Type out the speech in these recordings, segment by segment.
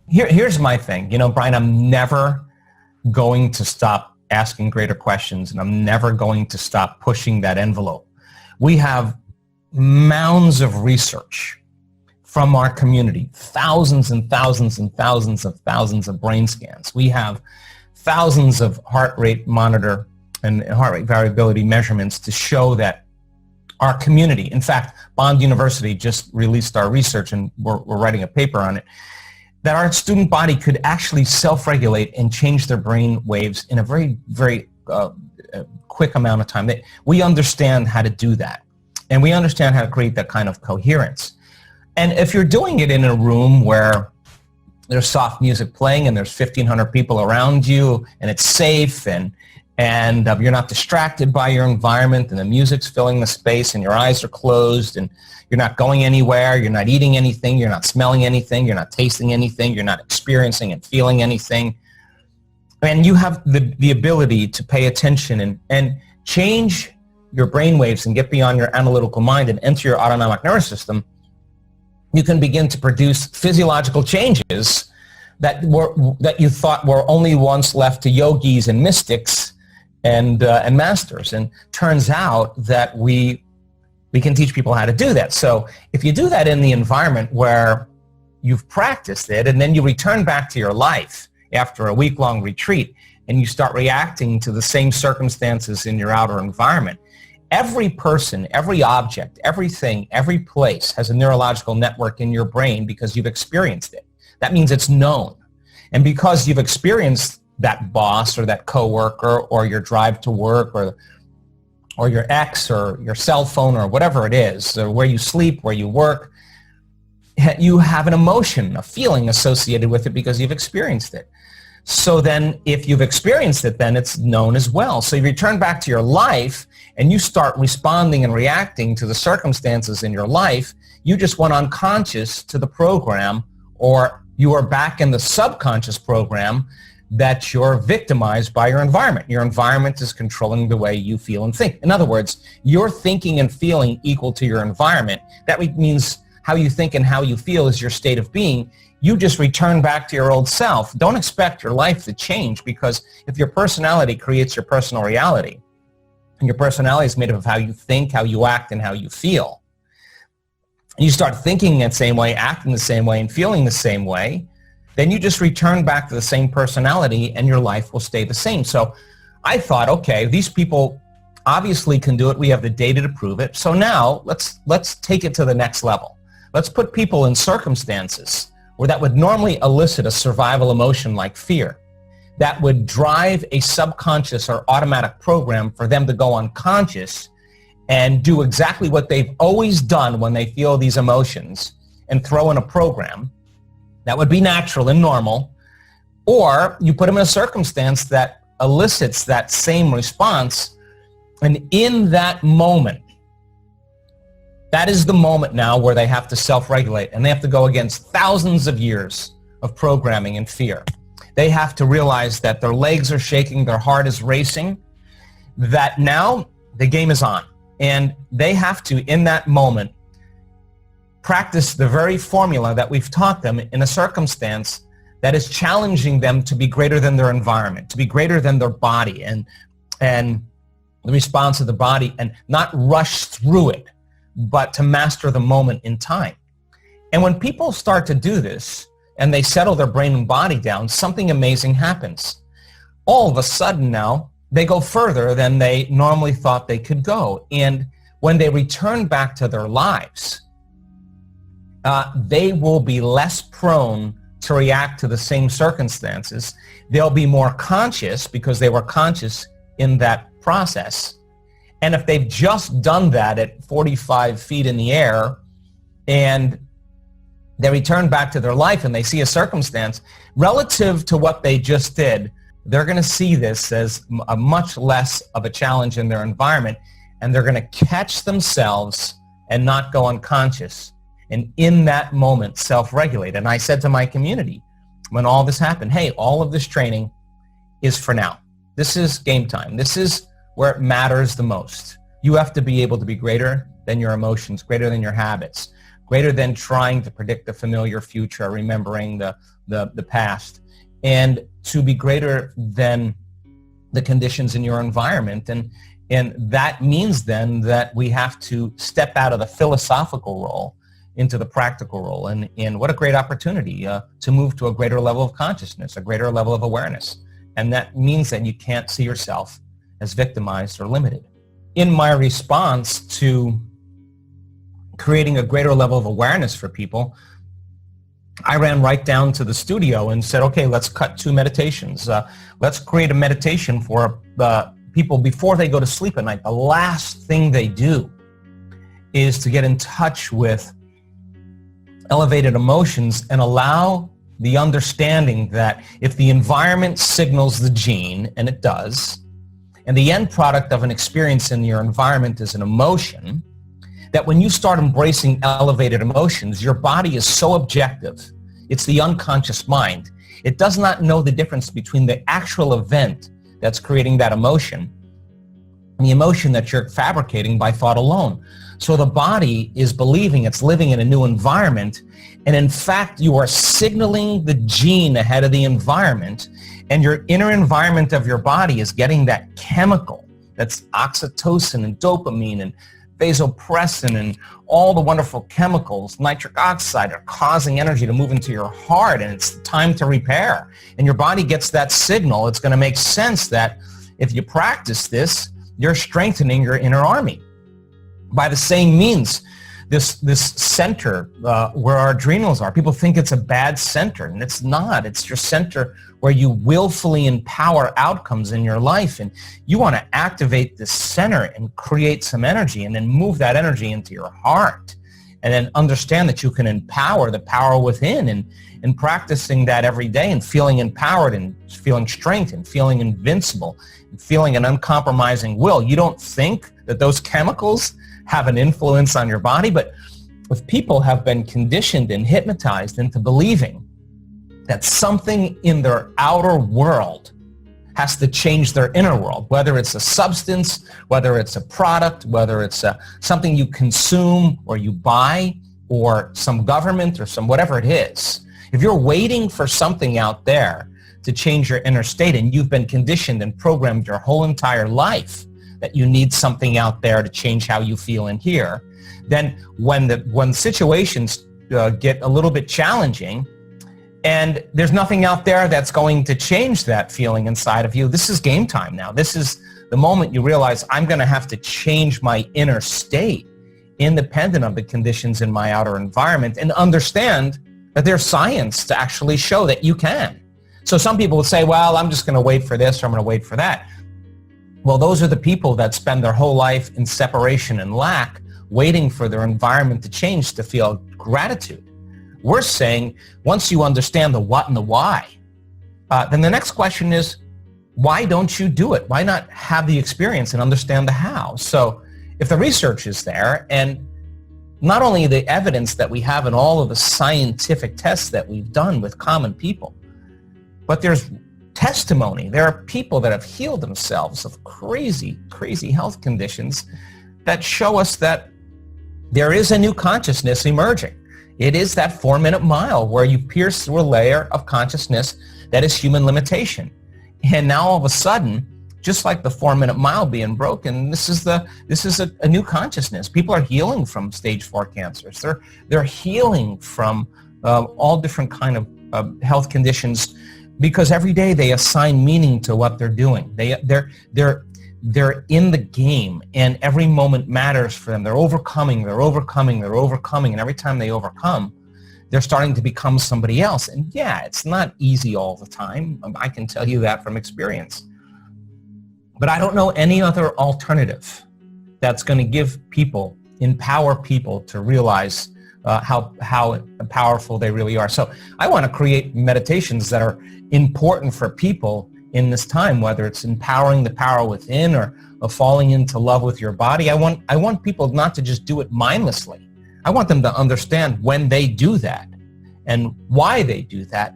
Here's my thing. You know, Brian, I'm never going to stop asking greater questions, and I'm never going to stop pushing that envelope. We have mounds of research from our community, thousands and thousands and thousands of brain scans. We have thousands of heart rate monitor and heart rate variability measurements to show that our community, in fact, Bond University just released our research, and we're writing a paper on it, that our student body could actually self-regulate and change their brain waves in a very, very quick amount of time. We understand how to do that, and we understand how to create that kind of coherence. And if you're doing it in a room where there's soft music playing and there's 1,500 people around you, and it's safe, and you're not distracted by your environment, and the music's filling the space, and your eyes are closed, and you're not going anywhere, you're not eating anything, you're not smelling anything, you're not tasting anything, you're not experiencing and feeling anything, and you have the ability to pay attention and change your brain waves and get beyond your analytical mind and enter your autonomic nervous system, you can begin to produce physiological changes that you thought were only once left to yogis and mystics and masters. And turns out that we can teach people how to do that. So if you do that in the environment where you've practiced it, and then you return back to your life after a week-long retreat, and you start reacting to the same circumstances in your outer environment, every person, every object, everything, every place has a neurological network in your brain because you've experienced it. That means it's known. And because you've experienced that boss or that coworker or your drive to work or your ex or your cell phone or whatever it is, or where you sleep, where you work, you have an emotion, a feeling associated with it because you've experienced it. So then if you've experienced it, then it's known as well. So you return back to your life and you start responding and reacting to the circumstances in your life. You just went unconscious to the program, or you are back in the subconscious program that you're victimized by your environment. Your environment is controlling the way you feel and think. In other words, you're thinking and feeling equal to your environment. That means how you think and how you feel is your state of being. You just return back to your old self. Don't expect your life to change, because if your personality creates your personal reality, and your personality is made up of how you think, how you act, and how you feel, and you start thinking the same way, acting the same way, and feeling the same way, then you just return back to the same personality and your life will stay the same. So I thought, okay, these people obviously can do it. We have the data to prove it. So now let's take it to the next level. Let's put people in circumstances where that would normally elicit a survival emotion like fear, that would drive a subconscious or automatic program for them to go unconscious and do exactly what they've always done when they feel these emotions, and throw in a program that would be natural and normal. Or you put them in a circumstance that elicits that same response, and in that moment, that is the moment now where they have to self-regulate, and they have to go against thousands of years of programming and fear. They have to realize that their legs are shaking, their heart is racing, that now the game is on. And they have to, in that moment, practice the very formula that we've taught them in a circumstance that is challenging them to be greater than their environment, to be greater than their body and the response of the body, and not rush through it, but to master the moment in time. And when people start to do this and they settle their brain and body down, something amazing happens. All of a sudden now, they go further than they normally thought they could go. And when they return back to their lives, they will be less prone to react to the same circumstances. They'll be more conscious because they were conscious in that process. And if they've just done that at 45 feet in the air and they return back to their life and they see a circumstance relative to what they just did, they're going to see this as a much less of a challenge in their environment, and they're going to catch themselves and not go unconscious. And in that moment, self-regulate. And I said to my community when all this happened, hey, all of this training is for now. This is game time. This is where it matters the most. You have to be able to be greater than your emotions, greater than your habits, greater than trying to predict the familiar future, remembering the past, and to be greater than the conditions in your environment. And that means then that we have to step out of the philosophical role into the practical role. And what a great opportunity to move to a greater level of consciousness, a greater level of awareness. And that means that you can't see yourself as victimized or limited. In my response to creating a greater level of awareness for people, I ran right down to the studio and said, okay, let's cut 2 meditations. Let's create a meditation for people before they go to sleep at night. The last thing they do is to get in touch with elevated emotions and allow the understanding that if the environment signals the gene, and it does, and the end product of an experience in your environment is an emotion, that when you start embracing elevated emotions, your body is so objective. It's the unconscious mind. It does not know the difference between the actual event that's creating that emotion and the emotion that you're fabricating by thought alone. So the body is believing it's living in a new environment, and in fact, you are signaling the gene ahead of the environment, and your inner environment of your body is getting that chemical, that's oxytocin and dopamine and vasopressin and all the wonderful chemicals, nitric oxide, are causing energy to move into your heart, and it's time to repair. And your body gets that signal. It's going to make sense that if you practice this, you're strengthening your inner army. By the same means, this center where our adrenals are, people think it's a bad center, and it's not. It's your center where you willfully empower outcomes in your life, and you want to activate this center and create some energy, and then move that energy into your heart, and then understand that you can empower the power within, and practicing that every day and feeling empowered and feeling strength and feeling invincible and feeling an uncompromising will. You don't think that those chemicals have an influence on your body, but if people have been conditioned and hypnotized into believing that something in their outer world has to change their inner world, whether it's a substance, whether it's a product, whether it's something you consume or you buy, or some government or some whatever it is. If you're waiting for something out there to change your inner state, and you've been conditioned and programmed your whole entire life that you need something out there to change how you feel in here, then when situations get a little bit challenging and there's nothing out there that's going to change that feeling inside of you, this is game time now. This is the moment you realize, I'm going to have to change my inner state independent of the conditions in my outer environment, and understand that there's science to actually show that you can. So some people would say, well, I'm just going to wait for this, or I'm going to wait for that. Well, those are the people that spend their whole life in separation and lack, waiting for their environment to change to feel gratitude. We're saying, once you understand the what and the why, then the next question is, why don't you do it? Why not have the experience and understand the how? So if the research is there, and not only the evidence that we have in all of the scientific tests that we've done with common people, but there's testimony. There are people that have healed themselves of crazy, crazy health conditions that show us that there is a new consciousness emerging. It is that 4-minute mile where you pierce through a layer of consciousness that is human limitation. And now all of a sudden, just like the 4-minute mile being broken, this is a new consciousness. People are healing from stage 4 cancers. They're healing from all different kind of health conditions, because every day they assign meaning to what they're doing. They're in the game, and every moment matters for them. They're overcoming, and every time they overcome, they're starting to become somebody else. And yeah, it's not easy all the time. I can tell you that from experience. But I don't know any other alternative that's going to give people, empower people to realize how powerful they really are. So I want to create meditations that are important for people in this time, whether it's empowering the power within or falling into love with your body. I want people not to just do it mindlessly. I want them to understand when they do that and why they do that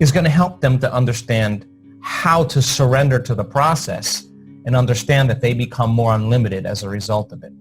is going to help them to understand how to surrender to the process and understand that they become more unlimited as a result of it.